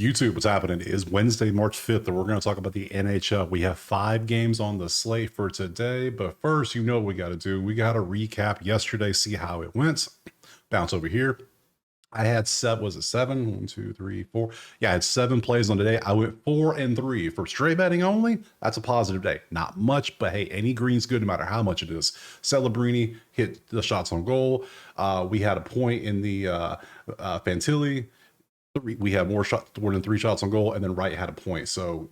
YouTube, what's happening? It is Wednesday, March 5th, and we're going to talk about the NHL. We have 5 games on the slate for today, but first, you know what we got to do. We got to recap yesterday, see how it went. Bounce over here. I had was it 7? 1, 2, 3, 4. Yeah, I had 7 plays on today. I went 4 and 3 for straight betting only. That's a positive day. Not much, but hey, any green's good no matter how much it is. Celebrini hit the shots on goal. We had a point in the Fantilli. We had more than 3 shots on goal, and then Wright had a point. So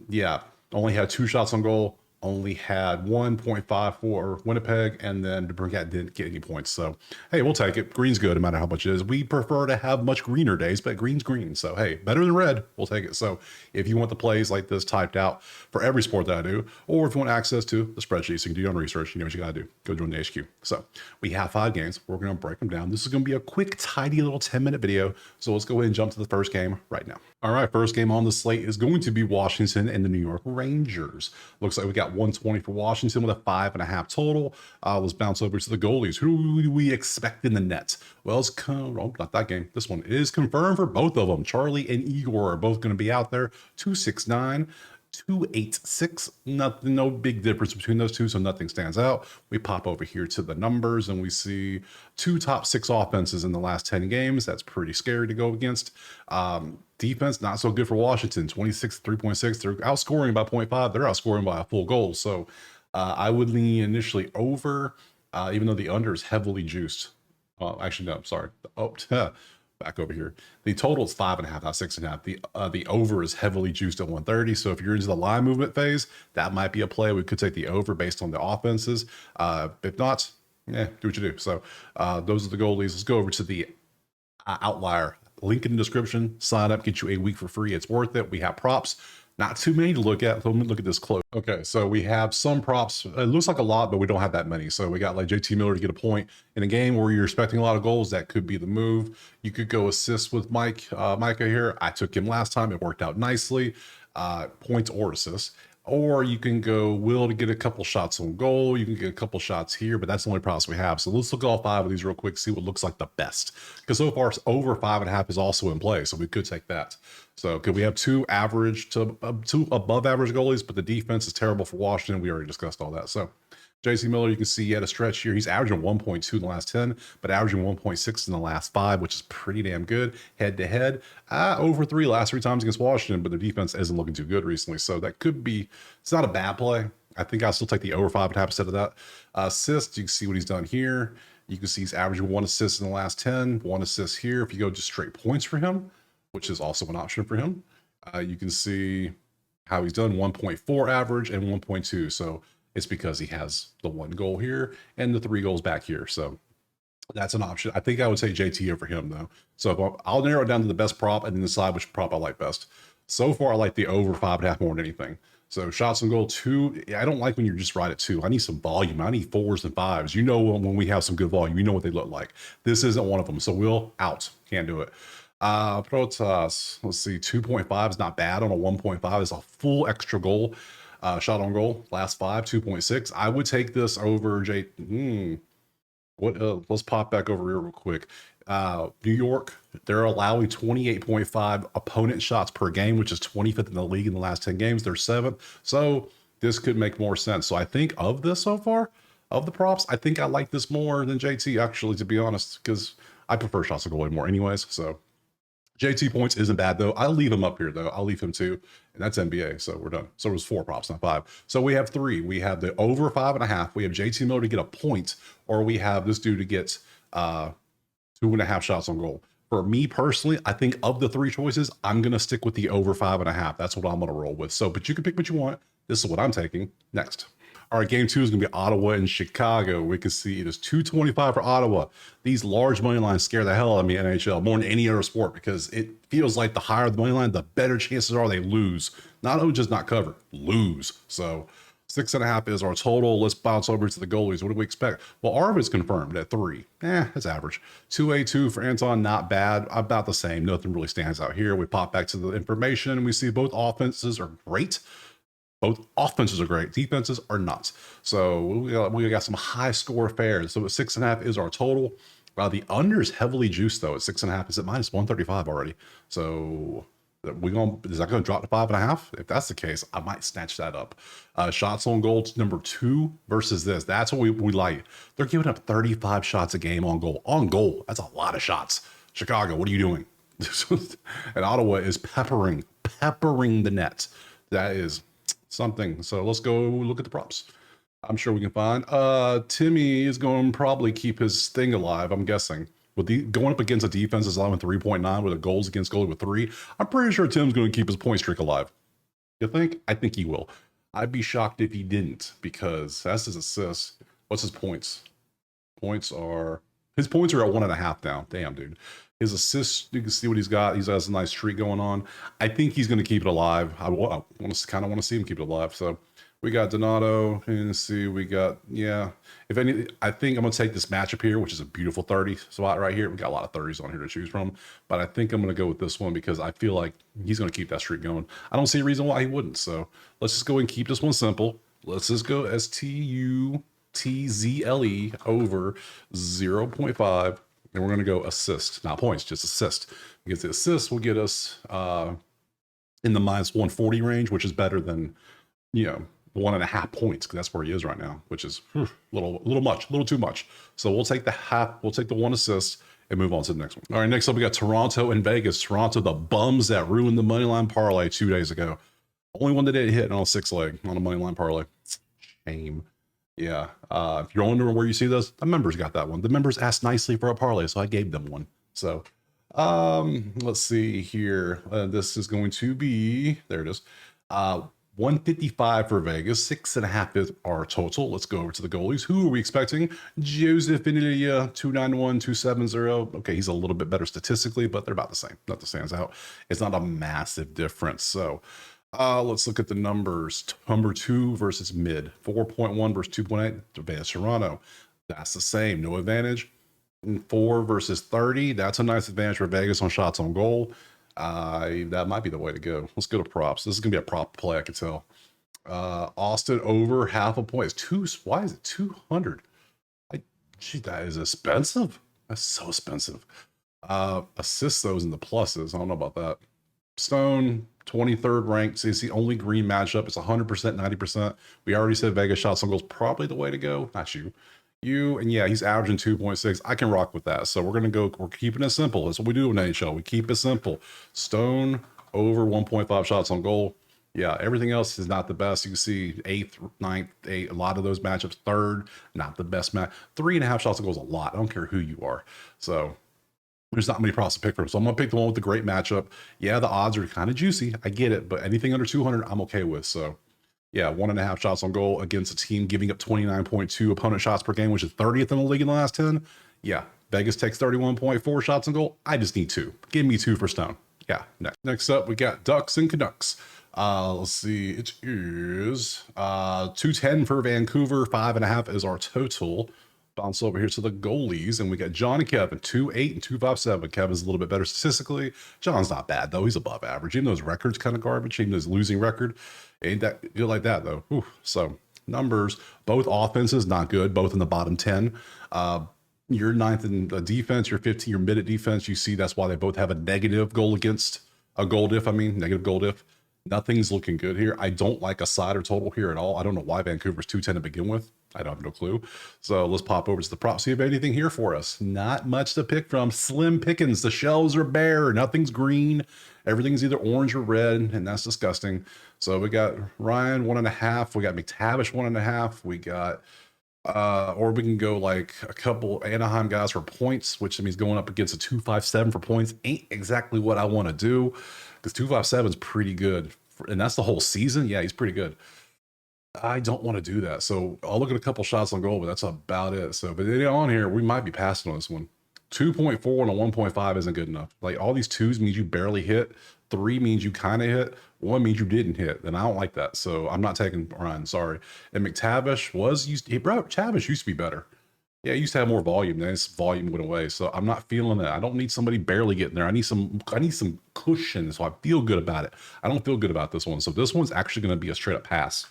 yeah, only had 2 shots on goal, only had 1.5 for Winnipeg, and then DeBrincat didn't get any points. So hey, we'll take it. Green's good no matter how much it is. We prefer to have much greener days, but green's green. So hey, better than red, we'll take it. So if you want the plays like this typed out for every sport that I do, or if you want access to the spreadsheet so you can do your own research, you know what you gotta do. Go join the HQ. So we have 5 games. We're gonna break them down. This is gonna be a quick, tidy little 10-minute video. So let's go ahead and jump to the first game right now. All right, first game on the slate is going to be Washington and the New York Rangers. Looks like we got 120 for Washington with a 5.5 total. Let's bounce over to the goalies. Who do we expect in the net? Well, it's not that game. This one is confirmed for both of them. Charlie and Igor are both going to be out there. 269. 286. Nothing, no big difference between those two, so nothing stands out. We pop over here to the numbers and we see 2 top 6 offenses in the last 10 games. That's pretty scary to go against. Defense, not so good for Washington. 26, 3.6. They're outscoring by 0.5. They're outscoring by a full goal. So I would lean initially over, even though the under is heavily juiced. Actually, no, I'm sorry. Back over here. The total is 5.5, not 6.5. The over is heavily juiced at 130. So if you're into the line movement phase, that might be a play. We could take the over based on the offenses. If not, do what you do. So those are the goalies. Let's go over to the outlier. Link in the description. Sign up, get you a week for free. It's worth it. We have props. Not too many to look at. Let me look at this close. Okay, so we have some props. It looks like a lot, but we don't have that many. So we got like JT Miller to get a point in a game where you're expecting a lot of goals. That could be the move. You could go assist with Micah here. I took him last time. It worked out nicely. Points or assists. Or you can go Will to get a couple shots on goal. You can get a couple shots here, but that's the only process we have. So let's look at all 5 of these real quick, see what looks like the best. Because so far, over 5.5 is also in play, so we could take that. So could we have 2 average to 2 above average goalies, but the defense is terrible for Washington. We already discussed all that. So JC Miller, you can see he had a stretch here. He's averaging 1.2 in the last 10, but averaging 1.6 in the last 5, which is pretty damn good. Head to head, over 3 last 3 times against Washington, but the defense isn't looking too good recently. So that could be, it's not a bad play. I think I'll still take the over 5.5 instead of that. Assist, you can see what he's done here. You can see he's averaging 1 assist in the last 10, 1 assist here. If you go just straight points for him, which is also an option for him, you can see how he's done 1.4 average and 1.2. So it's because he has the 1 goal here and the 3 goals back here. So that's an option. I think I would say JT over him though. So I'll narrow it down to the best prop and then decide which prop I like best. So far, I like the over 5.5 more than anything. So shots on goal 2. I don't like when you're just right at 2. I need some volume. I need 4s and 5s. You know, when we have some good volume, you know what they look like. This isn't one of them. So we'll out. Can't do it. Protas, let's see, 2.5 is not bad on a 1.5. It's a full extra goal. Shot on goal, last 5, 2.6. I would take this over let's pop back over here real quick. New York, they're allowing 28.5 opponent shots per game, which is 25th in the league in the last 10 games. They're 7th. So this could make more sense. So I think of this so far, of the props, I think I like this more than JT, actually, to be honest, because I prefer shots on goal more anyways. So JT points isn't bad though. I'll leave him up here though. I'll leave him 2, and that's NBA. So we're done. So it was 4 props, not 5. So we have 3. We have the over 5.5. We have JT Miller to get a point, or we have this dude to get 2.5 shots on goal. For me personally, I think of the 3 choices, I'm gonna stick with the over 5.5. That's what I'm gonna roll with. So, but you can pick what you want. This is what I'm taking next. All right, game 2 is going to be Ottawa and Chicago. We can see it is 225 for Ottawa. These large money lines scare the hell out of me in NHL more than any other sport because it feels like the higher the money line, the better chances are they lose. Not only just not cover, lose. So 6.5 is our total. Let's bounce over to the goalies. What do we expect? Well, Arvid's confirmed at 3. That's average. 2A2 for Anton, not bad. About the same. Nothing really stands out here. We pop back to the information and we see both offenses are great. Both offenses are great. Defenses are not. So we got some high score affairs. So 6.5 is our total. The under is heavily juiced though at 6.5. Is it minus 135 already? So is that going to drop to 5.5? If that's the case, I might snatch that up. Shots on goal number 2 versus this. That's what we like. They're giving up 35 shots a game on goal. On goal, that's a lot of shots. Chicago, what are you doing? And Ottawa is peppering the net. That is something. So let's go look at the props. I'm sure we can find. Timmy is going to probably keep his thing alive, I'm guessing. With the going up against a defense that's allowing 3.9 with a goals against goalie with 3, I'm pretty sure Tim's going to keep his point streak alive. You think? I think he will. I'd be shocked if he didn't, because that's his assists. What's his points? His points are at 1.5 now. Damn, dude. His assists, you can see what he's got. He has a nice streak going on. I think he's going to keep it alive. I kind of want to see him keep it alive. So we got Donato, and see, we got, yeah. If any, I think I'm going to take this matchup here, which is a beautiful 30 spot right here. We got a lot of 30s on here to choose from, but I think I'm going to go with this one because I feel like he's going to keep that streak going. I don't see a reason why he wouldn't. So let's just go and keep this one simple. Let's just go STUTZLE over 0.5. And we're going to go assist, not points, just assist. Because the assist will get us in the minus 140 range, which is better than, 1.5 points, because that's where he is right now, which is a little too much. So we'll take the half, we'll take the 1 assist and move on to the next one. All right, next up we got Toronto and Vegas. Toronto, the bums that ruined the money line parlay 2 days ago. Only one that didn't hit on a 6-leg on a money line parlay. Shame. Yeah, if you're wondering where you see those, the members got that one. The members asked nicely for a parlay, so I gave them one. So, let's see here. This is going to be, there it is. 155 for Vegas, 6.5 is our total. Let's go over to the goalies. Who are we expecting? Joseph Inilia, 291, 270. Okay, he's a little bit better statistically, but they're about the same. Nothing stands out. It's not a massive difference. So, let's look at the numbers. Number 2 versus mid. 4.1 versus 2.8. Advanced Toronto. That's the same. No advantage. 4 versus 30. That's a nice advantage for Vegas on shots on goal. That might be the way to go. Let's go to props. This is going to be a prop play, I can tell. Austin over 0.5 point. Why is it 200? Gee, that is expensive. That's so expensive. Assist those in the pluses. I don't know about that. Stone, 23rd ranked. So it's the only green matchup. It's 100%, 90%. We already said Vegas shots on goal is probably the way to go. Not you. And yeah, he's averaging 2.6. I can rock with that. So we're keeping it simple. That's what we do in NHL. We keep it simple. Stone over 1.5 shots on goal. Yeah, everything else is not the best. You can see 8th, 9th, 8th, a lot of those matchups. 3rd, not the best match. 3.5 shots on goal is a lot. I don't care who you are. So there's not many props to pick from. So I'm going to pick the one with the great matchup. Yeah, the odds are kind of juicy. I get it. But anything under 200, I'm okay with. So yeah, 1.5 shots on goal against a team giving up 29.2 opponent shots per game, which is 30th in the league in the last 10. Yeah, Vegas takes 31.4 shots on goal. I just need 2. Give me 2 for Stone. Yeah, next up, we got Ducks and Canucks. Let's see. It is 210 for Vancouver. 5.5 is our total. Bounce over here to the goalies, and we got John and Kevin, 2.8 and 2.57. Kevin's a little bit better statistically. John's not bad though; he's above average. Even though his record's kind of garbage, even his losing record, ain't that you like that though? Whew. So numbers, both offenses not good, both in the bottom 10. You're 9th in the defense, you're 15, you're mid at defense. You see that's why they both have a negative goal against a goal diff. Negative goal diff. Nothing's looking good here. I don't like a side or total here at all. I don't know why Vancouver's 210 to begin with. I don't have no clue. So let's pop over to the props. See if anything here for us. Not much to pick from. Slim pickings. The shelves are bare. Nothing's green. Everything's either orange or red, and that's disgusting. So we got Ryan 1.5. We got McTavish 1.5. We got or we can go like a couple Anaheim guys for points, which means going up against a 2.57 for points ain't exactly what I want to do, because 2.57 is pretty good, and that's the whole season. Yeah, he's pretty good. I don't want to do that. So I'll look at a couple shots on goal, but that's about it. So, but on here, we might be passing on this one. 2.4 and a 1.5 isn't good enough. Like all these 2s means you barely hit. 3 means you kind of hit. 1 means you didn't hit. And I don't like that. So I'm not taking Ryan. Sorry. And McTavish Tavish used to be better. Yeah, he used to have more volume. Then his volume went away. So I'm not feeling that. I don't need somebody barely getting there. I need some cushion. So I feel good about it. I don't feel good about this one. So this one's actually going to be a straight up pass.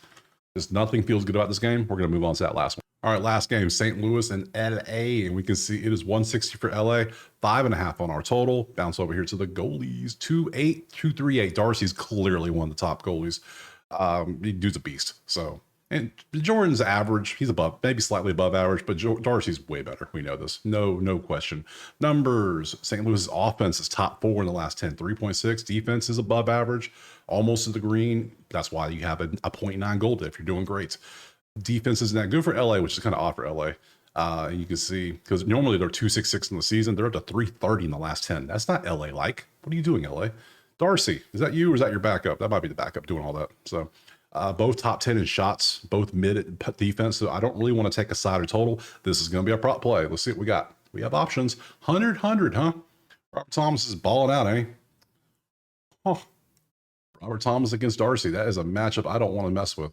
Because nothing feels good about this game. We're going to move on to that last one. All right, last game, St. Louis and LA, and we can see it is 160 for LA, 5.5 on our total. Bounce over here to the goalies, 2-8, 2-3-8. Darcy's clearly one of the top goalies. Dude's a beast. So, and Jordan's average, he's above, maybe slightly above average, but Darcy's way better. We know this, no question. Numbers: St. Louis's offense is top 4 in the last 10, 3.6. Defense is above average, almost to the green. That's why you have a 0.9 goal diff. You're doing great. Defense isn't that good for LA, which is kind of odd for LA. You can see, because normally they're 266 in the season, they're up to 330 in the last 10. That's not LA like. What are you doing, LA? Darcy, is that you or is that your backup? That might be the backup doing all that. So both top 10 in shots, both mid defense. So I don't really want to take a side or total. This is going to be a prop play. Let's see what we got. We have options. 100, huh? Robert Thomas is balling out, eh? Oh, Robert Thomas against Darcy. That is a matchup I don't want to mess with.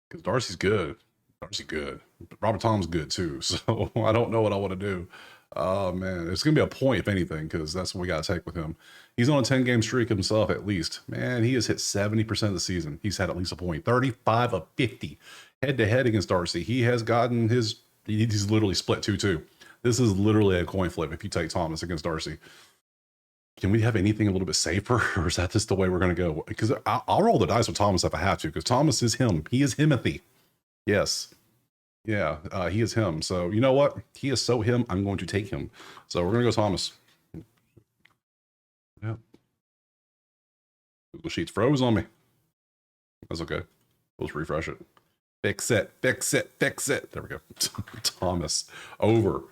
Because Darcy's good. Darcy's good. But Robert Tom's good too. So I don't know what I want to do. Oh, man. It's going to be a point, if anything, because that's what we got to take with him. He's on a 10-game streak himself, at least. Man, he has hit 70% of the season. He's had at least a point. 35 of 50 head-to-head against Darcy. He has gotten his... He's literally split 2-2. This is literally a coin flip if you take Thomas against Darcy. Can we have anything a little bit safer, or is that just the way we're going to go? Because I'll roll the dice with Thomas if I have to, because Thomas is him. He is Himothy. Yes. Yeah, he is him. So you know what? He is so him, I'm going to take him. So we're going to go Thomas. Yeah. Google Sheets froze on me. That's okay. We'll just refresh it. Fix it, fix it, fix it. There we go. Thomas over.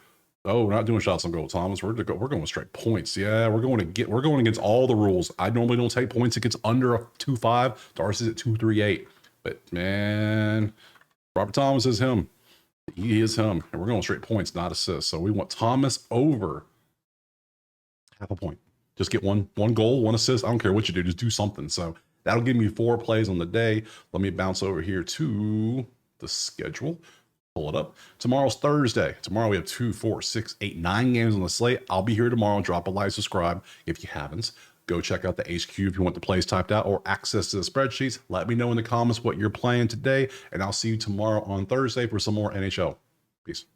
Oh, we're not doing shots on goal, Thomas. We're going straight points. Yeah, we're going against all the rules. I normally don't take points against under a 2.5. Darcy's at 2.38. But man, Robert Thomas is him. He is him. And we're going straight points, not assists. So we want Thomas over half a point. Just get one goal, 1 assist. I don't care what you do, just do something. So that'll give me 4 plays on the day. Let me bounce over here to the schedule. Pull it up. Tomorrow's Thursday. Tomorrow we have 2, 4, 6, 8, 9 games on the slate. I'll be here tomorrow. Drop a like, subscribe if you haven't. Go check out the HQ if you want the plays typed out or access to the spreadsheets. Let me know in the comments what you're playing today, and I'll see you tomorrow on Thursday for some more NHL. Peace.